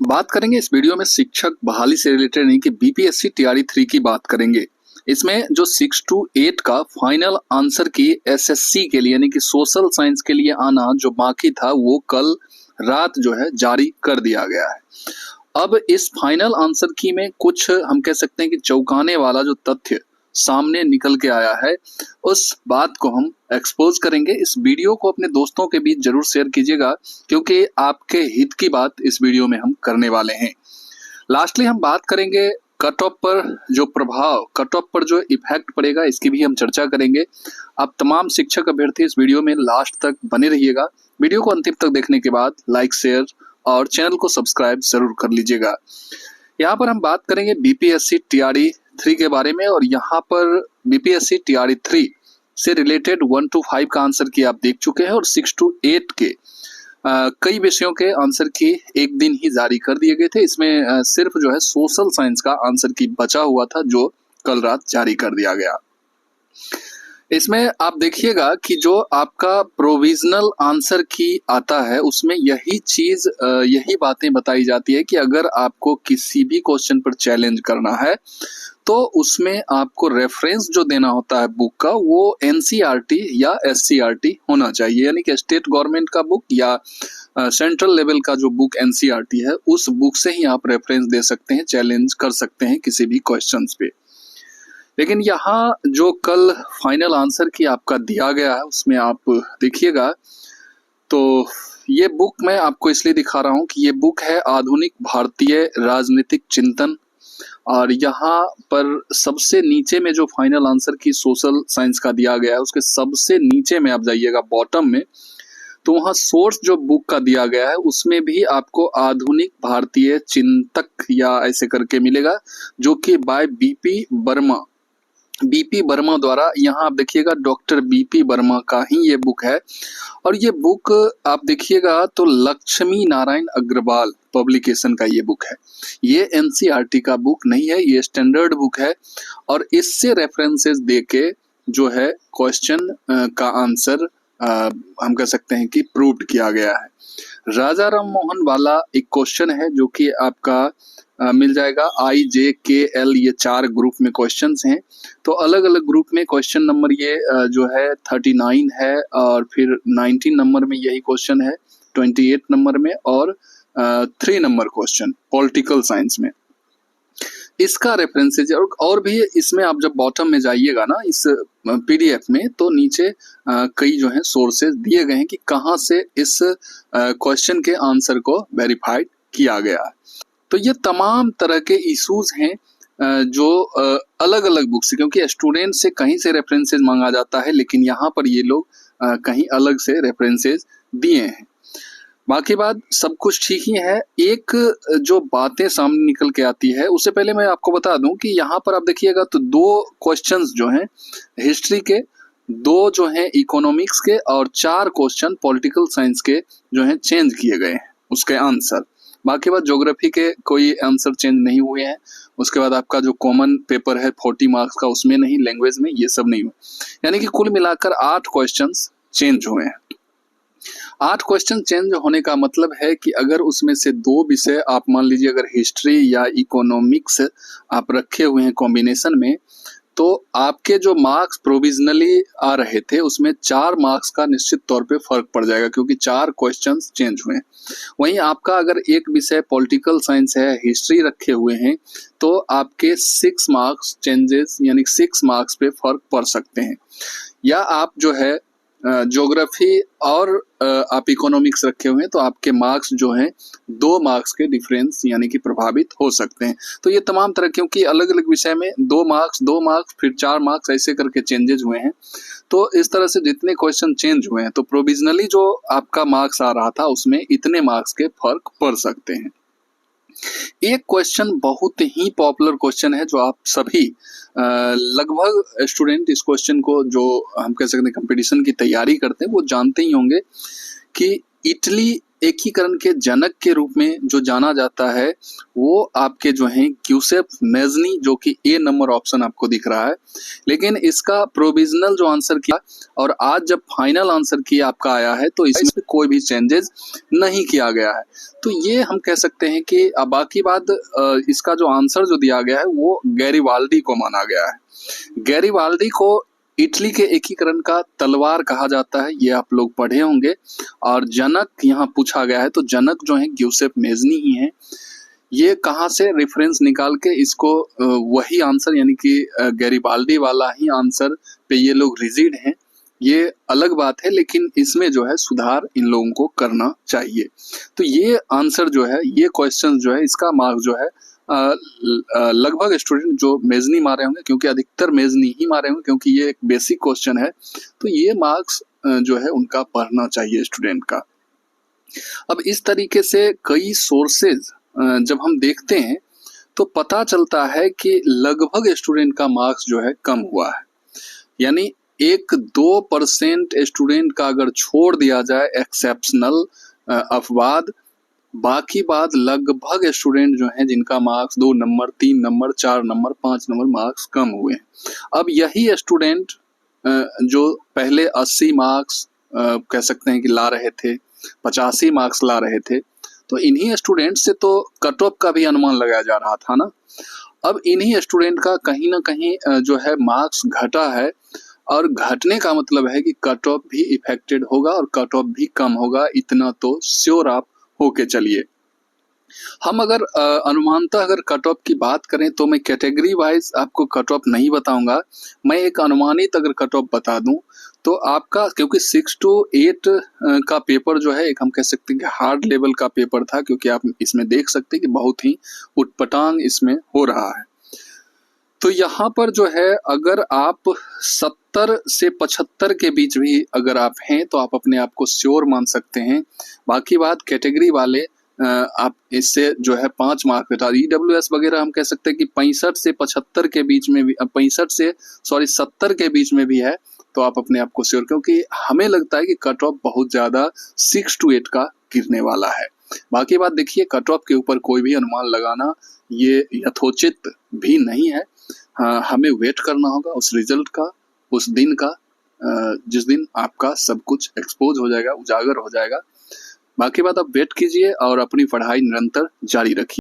बात करेंगे इस वीडियो में शिक्षक बहाली से रिलेटेड नहीं कि बीपीएससी टीआरई 3 की बात करेंगे। इसमें जो 6 to 8 का फाइनल आंसर की एसएससी के लिए यानी कि सोशल साइंस के लिए आना जो बाकी था वो कल रात जो है जारी कर दिया गया है। अब इस फाइनल आंसर की में कुछ हम कह सकते हैं कि चौंकाने वाला जो तथ्य सामने निकल के आया है उस बात को हम एक्सपोज करेंगे। इस वीडियो को अपने दोस्तों के बीच जरूर शेयर कीजिएगा क्योंकि आपके हित की बात इस वीडियो में हम करने वाले हैं। लास्टली हम बात करेंगे कट ऑफ पर जो प्रभाव, कट ऑफ पर जो इफेक्ट पड़ेगा इसकी भी हम चर्चा करेंगे। आप तमाम शिक्षक अभ्यर्थी इस वीडियो में लास्ट तक बने रहिएगा। वीडियो को अंतिम तक देखने के बाद लाइक, शेयर और चैनल को सब्सक्राइब जरूर कर लीजिएगा। यहाँ पर हम बात करेंगे बीपीएससी टीआरई 3 के बारे में और यहाँ पर बीपीएससी टीआरई 3 से रिलेटेड 1 to 5 का आंसर की आप देख चुके हैं और 6 to 8 के कई विषयों के आंसर की एक दिन ही जारी कर दिए गए थे। इसमें सिर्फ जो है सोशल साइंस का आंसर की बचा हुआ था जो कल रात जारी कर दिया गया। इसमें आप देखिएगा कि जो आपका प्रोविजनल आंसर की आता है उसमें यही बातें बताई जाती है कि अगर आपको किसी भी क्वेश्चन पर चैलेंज करना है तो उसमें आपको रेफरेंस जो देना होता है बुक का वो एनसीईआरटी या एससीईआरटी होना चाहिए, यानी कि स्टेट गवर्नमेंट का बुक या सेंट्रल लेवल का जो बुक एनसीईआरटी है उस बुक से ही आप रेफरेंस दे सकते हैं, चैलेंज कर सकते हैं किसी भी क्वेश्चंस पे। लेकिन यहाँ जो कल फाइनल आंसर की आपका दिया गया है उसमें आप देखिएगा तो ये बुक मैं आपको इसलिए दिखा रहा हूँ कि ये बुक है आधुनिक भारतीय राजनीतिक चिंतन और यहाँ पर सबसे नीचे में जो फाइनल आंसर की सोशल साइंस का दिया गया है उसके सबसे नीचे में आप जाइएगा बॉटम में तो वहाँ सोर्स जो बुक का दिया गया है उसमें भी आपको आधुनिक भारतीय चिंतक या ऐसे करके मिलेगा जो कि बाय बीपी वर्मा द्वारा, यहाँ आप देखिएगा डॉक्टर बीपी वर्मा का ही ये बुक है और ये बुक आप देखिएगा तो लक्ष्मी नारायण अग्रवाल पब्लिकेशन का ये बुक है। ये एनसीईआरटी का बुक नहीं है, ये स्टैंडर्ड बुक है और इससे रेफरेंसेस देके जो है क्वेश्चन का आंसर हम कह सकते हैं कि प्रूव किया गया है। राजा राम मोहन वाला एक क्वेश्चन है जो कि आपका मिल जाएगा IJKL, ये 4 ग्रुप में क्वेश्चंस हैं तो अलग अलग ग्रुप में क्वेश्चन नंबर ये जो है 39 है और फिर 19 नंबर में यही क्वेश्चन है, 28 नंबर में और 3 नंबर क्वेश्चन पॉलिटिकल साइंस में इसका रेफरेंसेज और भी इसमें आप जब बॉटम में जाइएगा ना इस पीडीएफ में तो नीचे कई जो है सोर्सेज दिए गए हैं कि कहाँ से इस क्वेश्चन के आंसर को वेरीफाइड किया गया है। तो ये तमाम तरह के इश्यूज हैं जो अलग अलग बुक से, क्योंकि स्टूडेंट से कहीं से रेफरेंसेज मांगा जाता है लेकिन यहाँ पर ये लोग कहीं अलग से रेफरेंसेज दिए हैं। बाकी बात सब कुछ ठीक ही है। एक जो बातें सामने निकल के आती है उससे पहले मैं आपको बता दूं कि यहाँ पर आप देखिएगा तो 2 क्वेश्चंस जो हैं हिस्ट्री के, 2 जो हैं इकोनॉमिक्स के और 4 क्वेश्चन पॉलिटिकल साइंस के जो हैं चेंज किए गए हैं उसके आंसर। बाकी बात ज्योग्राफी के कोई आंसर चेंज नहीं हुए हैं। उसके बाद आपका जो कॉमन पेपर है 40 मार्क्स का उसमें नहीं, लैंग्वेज में ये सब नहीं हुआ, यानी कि कुल मिलाकर 8 क्वेश्चंस चेंज हुए हैं। 8 क्वेश्चन चेंज होने का मतलब है कि अगर उसमें से 2 विषय आप मान लीजिए अगर हिस्ट्री या इकोनॉमिक्स आप रखे हुए हैं कॉम्बिनेशन में तो आपके जो मार्क्स प्रोविजनली आ रहे थे उसमें 4 मार्क्स का निश्चित तौर पे फर्क पड़ जाएगा क्योंकि 4 क्वेश्चंस चेंज हुए हैं। वहीं आपका अगर एक विषय पॉलिटिकल साइंस है, हिस्ट्री रखे हुए हैं तो आपके 6 मार्क्स चेंजेस यानी 6 मार्क्स पे फर्क पड़ सकते हैं। या आप जो है ज्योग्राफी और आप इकोनॉमिक्स रखे हुए हैं तो आपके मार्क्स जो हैं 2 मार्क्स के डिफरेंस यानी कि प्रभावित हो सकते हैं। तो ये तमाम तरह, क्योंकि अलग अलग विषय में 2 मार्क्स फिर 4 मार्क्स ऐसे करके चेंजेस हुए हैं तो इस तरह से जितने क्वेश्चन चेंज हुए हैं तो प्रोविजनली जो आपका मार्क्स आ रहा था उसमें इतने मार्क्स के फर्क पड़ सकते हैं। एक क्वेश्चन बहुत ही पॉपुलर क्वेश्चन है जो आप सभी लगभग स्टूडेंट इस क्वेश्चन को जो हम कह सकते हैं कंपटीशन की तैयारी करते हैं वो जानते ही होंगे कि इटली एकीकरण के जनक के रूप में जो जाना जाता है वो आपके जो हैं क्यूसेफ मेजनी, जो कि ए नंबर ऑप्शन आपको दिख रहा है। लेकिन इसका प्रोविजनल जो आंसर किया और आज जब फाइनल आंसर किया आपका आया है तो इसमें कोई भी चेंजेस नहीं किया गया है। तो ये हम कह सकते हैं कि बाकी बात इसका जो आंसर जो दिया गया है वो गैरिबाल्डी को माना गया है। गैरिबाल्डी को इटली के एकीकरण का तलवार कहा जाता है, ये आप लोग पढ़े होंगे। और जनक यहाँ पूछा गया है तो जनक जो है ग्यूसेफ मेजनी ही है। ये कहाँ से रेफरेंस निकाल के इसको वही आंसर यानी कि गैरिबाल्डी वाला ही आंसर पे ये लोग रिजिड हैं, ये अलग बात है, लेकिन इसमें जो है सुधार इन लोगों को करना चाहिए। तो ये आंसर जो है, ये क्वेश्चन जो है, इसका मार्क जो है लगभग स्टूडेंट जो मेजनी मारे होंगे, क्योंकि अधिकतर मेजनी ही मारे होंगे क्योंकि ये एक बेसिक क्वेश्चन है, तो ये मार्क्स जो है उनका पढ़ना चाहिए स्टूडेंट का। अब इस तरीके से कई सोर्सेज जब हम देखते हैं तो पता चलता है कि लगभग स्टूडेंट का मार्क्स जो है कम हुआ है। यानी 1-2% स्टूडेंट का अगर छोड़ दिया जाए एक्सेप्शनल अपवाद, बाकी बात लगभग स्टूडेंट जो हैं जिनका marks 2 number, 3 number, 4 number, 5 number marks कम हुए हैं। अब यही स्टूडेंट जो पहले 80 मार्क्स कह सकते हैं कि ला रहे थे, 85 मार्क्स ला रहे थे, तो इन्हीं स्टूडेंट से तो कट ऑफ का भी अनुमान लगाया जा रहा था ना। अब इन्हीं स्टूडेंट का कहीं ना कहीं जो है मार्क्स घटा है, और घटने का मतलब है कि कट ऑफ भी इफेक्टेड होगा और कट ऑफ भी कम होगा, इतना तो श्योर आप होके चलिए। हम अगर अनुमानतः अगर कट ऑफ की बात करें तो मैं कैटेगरी वाइज आपको कट ऑफ नहीं बताऊंगा, मैं एक अनुमानित अगर कट ऑफ बता दूं तो आपका, क्योंकि 6 to 8 का पेपर जो है एक हम कह सकते हैं कि हार्ड लेवल का पेपर था, क्योंकि आप इसमें देख सकते हैं कि बहुत ही उटपटांग इसमें हो रहा है। तो यहाँ पर जो है अगर आप 70 से 75 के बीच भी अगर आप हैं तो आप अपने आप को श्योर मान सकते हैं। बाकी बात कैटेगरी वाले आप इससे जो है 5 मार्क बेटा EWS वगैरह हम कह सकते हैं कि 65 से 75 के बीच में भी 70 के बीच में भी है तो आप अपने आप को श्योर, क्योंकि हमें लगता है कि कट ऑफ बहुत ज़्यादा 6 to 8 का गिरने वाला है। बाकी बात देखिए, कट ऑफ के ऊपर कोई भी अनुमान लगाना ये यथोचित भी नहीं है। हमें वेट करना होगा उस रिजल्ट का, उस दिन का जिस दिन आपका सब कुछ एक्सपोज हो जाएगा, उजागर हो जाएगा। बाकी बात आप वेट कीजिए और अपनी पढ़ाई निरंतर जारी रखिए।